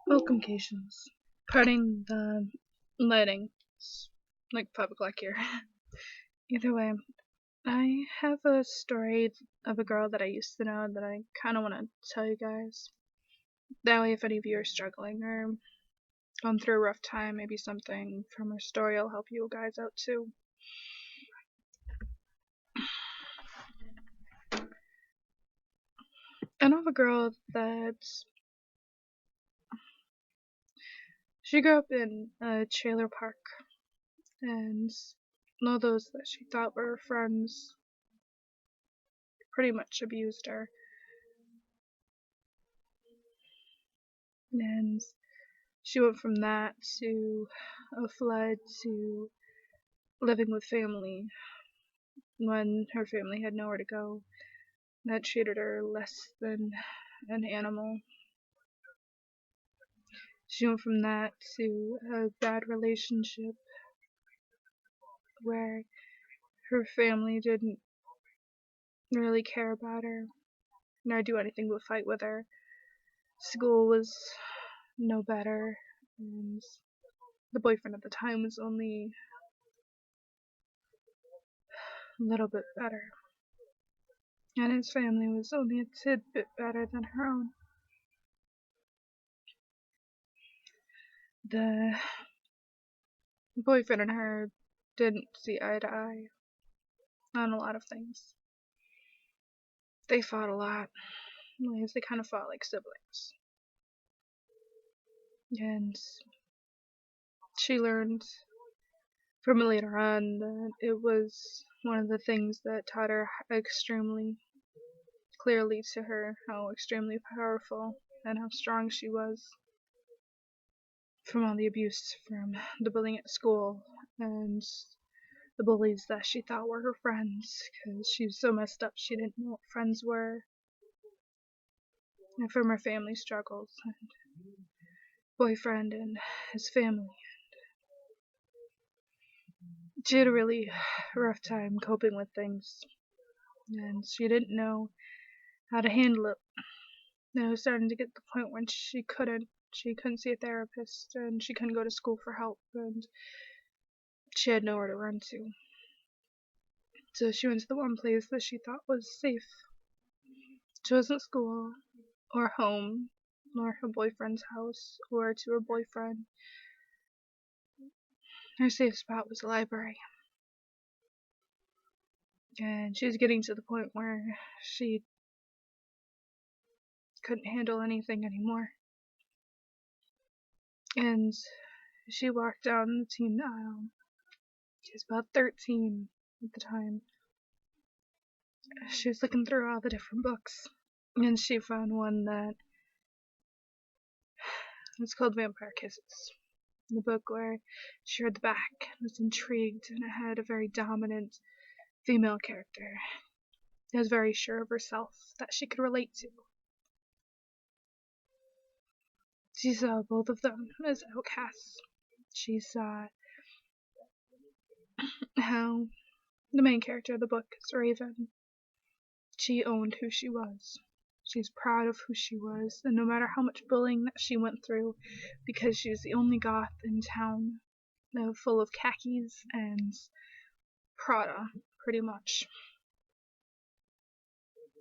Welcomecations. Pardon the lighting. It's like 5 o'clock here. Either way, I have a story of a girl that I used to know that I kind of want to tell you guys. That way, if any of you are struggling or going through a rough time, maybe something from her story will help you guys out too. I know of a girl that she grew up in a trailer park, and all those that she thought were her friends pretty much abused her. And she went from that to a flood to living with family when her family had nowhere to go. That treated her less than an animal. She went from that to a bad relationship where her family didn't really care about her nor do anything but fight with her. School was no better, and the boyfriend at the time was only a little bit better. And his family was only a tidbit better than her own. The boyfriend and her didn't see eye to eye on a lot of things. They fought a lot. In ways they kind of fought like siblings. And she learned from later on that it was one of the things that taught her extremely clearly to her how extremely powerful and how strong she was from all the abuse from the bullying at school and the bullies that she thought were her friends because she was so messed up she didn't know what friends were, and from her family struggles and boyfriend and his family. She had a really rough time coping with things, and she didn't know how to handle it. And it was starting to get to the point when she couldn't see a therapist, and she couldn't go to school for help, and she had nowhere to run to. So she went to the one place that she thought was safe. It wasn't school, or home, nor her boyfriend's house, or to her boyfriend. Her safe spot was a library. And she was getting to the point where she couldn't handle anything anymore. And she walked down the teen aisle. She was about 13 at the time. She was looking through all the different books, and she found one that was called Vampire Kisses. The book where she read the back and was intrigued, and it had a very dominant female character that was very sure of herself that she could relate to. She saw both of them as outcasts. She saw how the main character of the book is Raven. She owned who she was. She's proud of who she was, and no matter how much bullying that she went through, because she was the only goth in town, full of khakis and Prada, pretty much.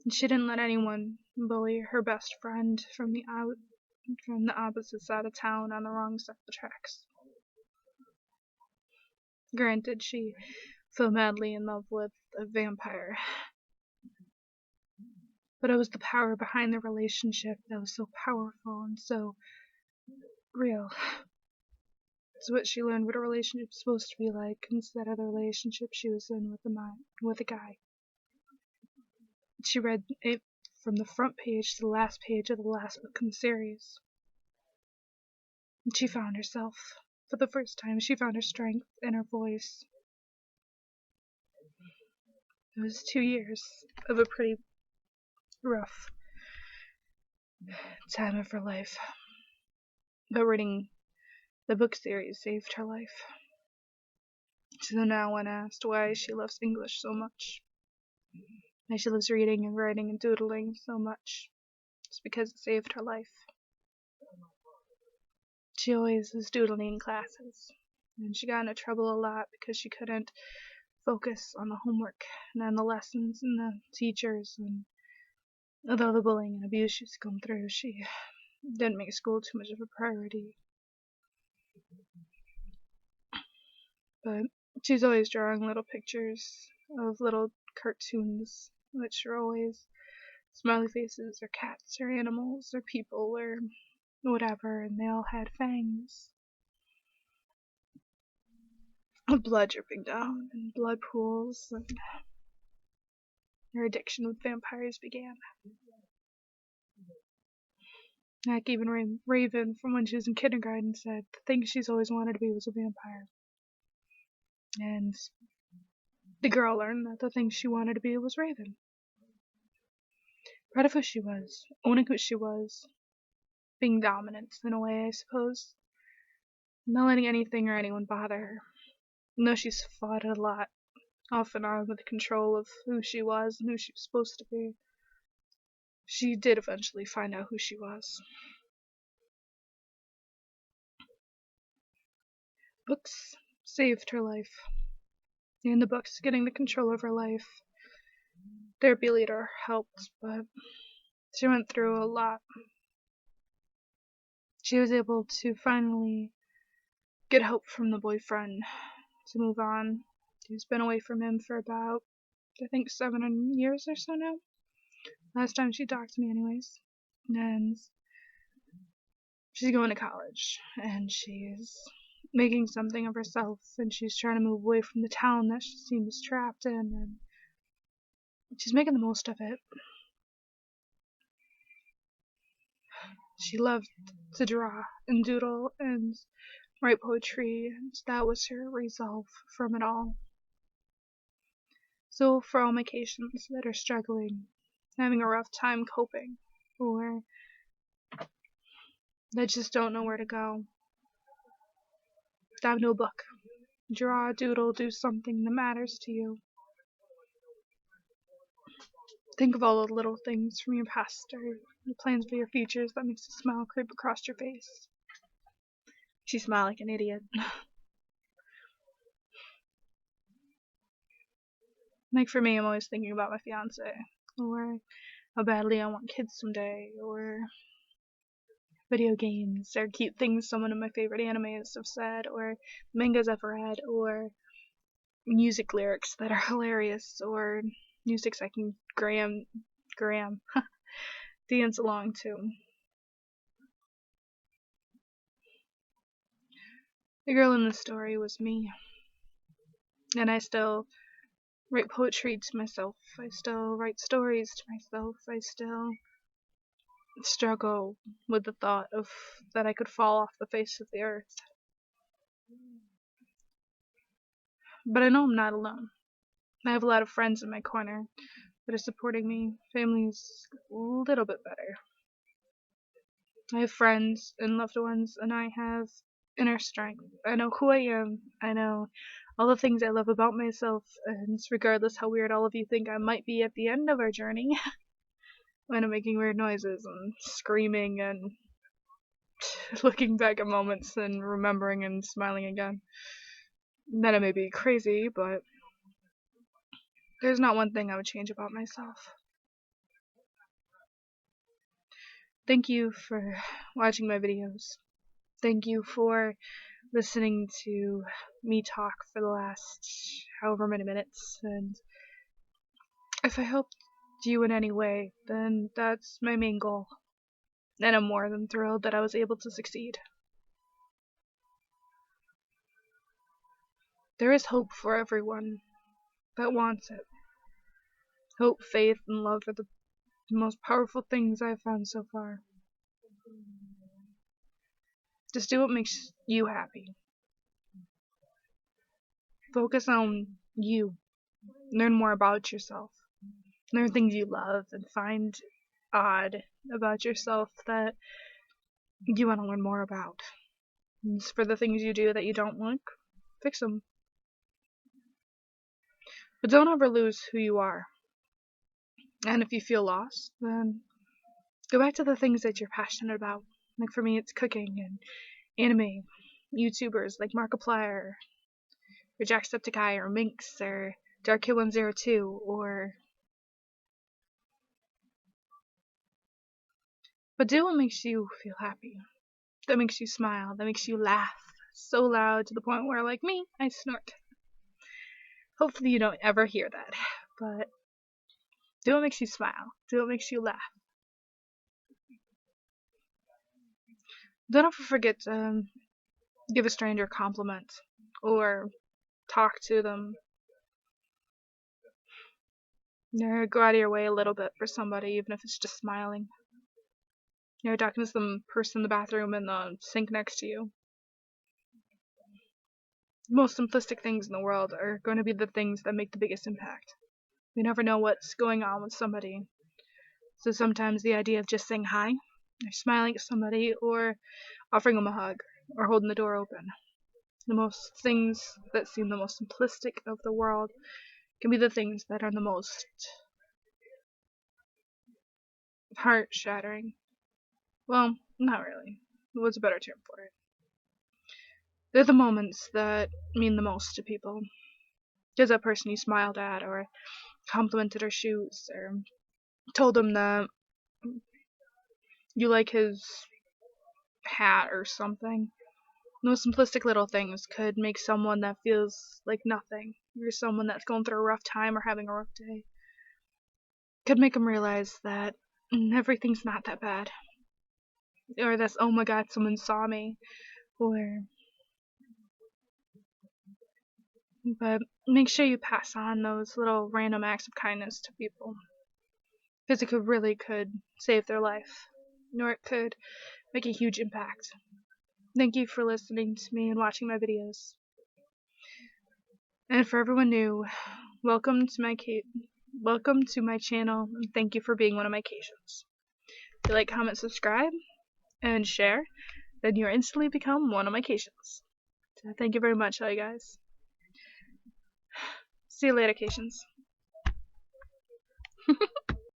And she didn't let anyone bully her best friend from the opposite side of town on the wrong side of the tracks. Granted, she fell madly in love with a vampire, but it was the power behind the relationship that was so powerful and so real. It's what she learned what a relationship is supposed to be like instead of the relationship she was in with a guy. She read it from the front page to the last page of the last book in the series. And she found herself. For the first time, she found her strength and her voice. It was 2 years of a pretty rough time of her life. But reading the book series saved her life. So now when asked why she loves English so much, why she loves reading and writing and doodling so much, it's because it saved her life. she always was doodling in classes. And she got into trouble a lot because she couldn't focus on the homework and on the lessons and the teachers. And although the bullying and abuse she's gone through, she didn't make school too much of a priority. But she's always drawing little pictures of little cartoons, which are always smiley faces or cats or animals or people or whatever, and they all had fangs. Blood dripping down and blood pools, and her addiction with vampires began. Heck, even Raven, from when she was in kindergarten, said the thing she's always wanted to be was a vampire. And the girl learned that the thing she wanted to be was Raven. Proud of who she was, owning who she was, being dominant in a way, I suppose. Not letting anything or anyone bother her. And though she's fought it a lot, off and on with control of who she was and who she was supposed to be, she did eventually find out who she was. Books saved her life. And the books getting the control of her life. Therapy later helped, but she went through a lot. She was able to finally get help from the boyfriend to move on. She's been away from him for about, I think, 7 years or so now. Last time she talked to me, anyways. And she's going to college, and she's making something of herself, and she's trying to move away from the town that she seems trapped in, and she's making the most of it. She loved to draw and doodle and write poetry, and that was her resolve from it all. So for all my patients that are struggling, having a rough time coping, or that just don't know where to go, have no book. Draw, doodle, do something that matters to you. Think of all the little things from your past or the plans for your futures that makes a smile creep across your face. She smiled like an idiot. Like for me, I'm always thinking about my fiance, or how badly I want kids someday, or video games, or cute things some of my favorite animes have said, or mangas I've read, or music lyrics that are hilarious, or music I can Graham dance along to. The girl in the story was me, and I still write poetry to myself. I still write stories to myself. I still struggle with the thought of that I could fall off the face of the earth. But I know I'm not alone. I have a lot of friends in my corner that are supporting me. Family's a little bit better. I have friends and loved ones, and I have inner strength. I know who I am. I know all the things I love about myself, and regardless how weird all of you think I might be at the end of our journey, when I'm making weird noises and screaming and looking back at moments and remembering and smiling again, then I may be crazy, but there's not one thing I would change about myself. Thank you for watching my videos. Thank you for listening to me talk for the last however many minutes, and if I helped you in any way, then that's my main goal. And I'm more than thrilled that I was able to succeed. There is hope for everyone that wants it. Hope, faith, and love are the most powerful things I've found so far. Just do what makes you happy. Focus on you. Learn more about yourself. Learn things you love and find odd about yourself that you want to learn more about. And for the things you do that you don't like, fix them. But don't ever lose who you are. And if you feel lost, then go back to the things that you're passionate about. Like for me, it's cooking and anime YouTubers like Markiplier, or Jacksepticeye, or Minx, or Dark102, but do what makes you feel happy, that makes you smile, that makes you laugh so loud to the point where, like me, I snort. Hopefully you don't ever hear that, but do what makes you smile, do what makes you laugh. Don't ever forget to give a stranger a compliment, or talk to them, go out of your way a little bit for somebody, even if it's just smiling. Talking to some person in the bathroom in the sink next to you. The most simplistic things in the world are going to be the things that make the biggest impact. We never know what's going on with somebody. So sometimes the idea of just saying hi, or smiling at somebody, or offering them a hug, or holding the door open. The most things that seem the most simplistic of the world can be the things that are the most heart shattering. Well, not really. What's a better term for it? They're the moments that mean the most to people. There's that person you smiled at, or complimented her shoes, or told him that you like his hat or something. Those simplistic little things could make someone that feels like nothing, or someone that's going through a rough time or having a rough day, could make them realize that everything's not that bad. Or that's, oh my god, someone saw me. Or, but make sure you pass on those little random acts of kindness to people, because it could save their life, or it could make a huge impact. Thank you for listening to me and watching my videos. And for everyone new, welcome to my channel, and thank you for being one of my Cajuns. If you like, comment, subscribe, and share, then you'll instantly become one of my Cajuns. So thank you very much, all you guys. See you later, Cajuns.